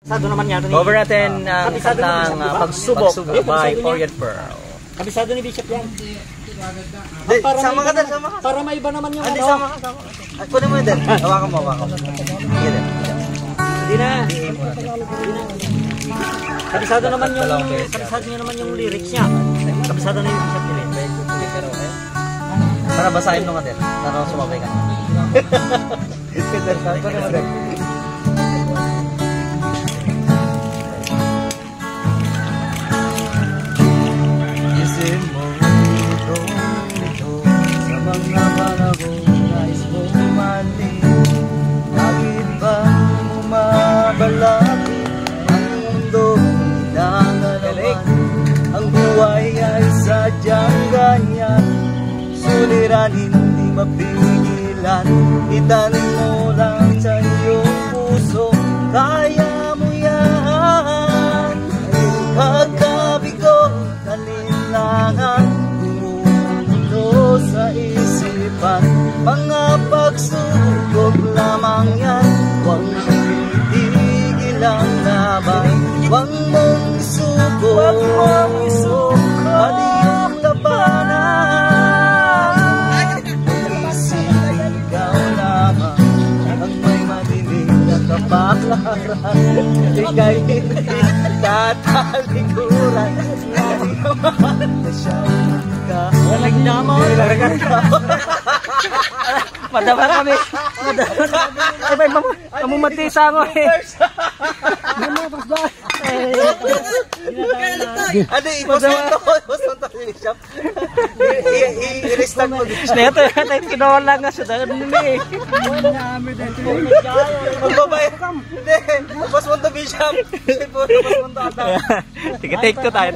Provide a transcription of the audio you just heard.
naman yan. Cover natin ang kantang Pagsubok by Orient Pearl. Kabisado ni Bishop yan. Sama ka din, sama ka. Para may iba naman yung ano. Sama ka. Kunin mo din. Hawakan mo. Sige din. Hindi na. Kabisado naman yung lyrics niya. Kabisado na yung Bishop nila. Para basahin mo nga din. Para sumabay ka. Isip mo ito sa mga panahon nais mo umali. Bakit ba bumabalaki ang mundo hinangalaman? Ang buhay ay sadyang ganyan, suliran hindi mapigilan. Itan mo lang sa iyong puso, kaya mo yan. Kagabigo, talinlangan, gumugulo sa isipan. Mga pagsubok lamang yan, huwag titigil ang laban. Huwag mong isuko, at iyong labanan. Isigaw lamang ang may madilim na kapaklaran. Ika'y hindi tatalikuran. Na siyang ka. Walang namo. Madama kami. Ay, mamumatisa ako eh. Ano, i-post Bishop. I-restart mo Bishop. Ito, kinuha lang nga sa dagan nila eh. Magbabayad. Hindi, post mo to Bishop. Post mo to ata. Take to tayo.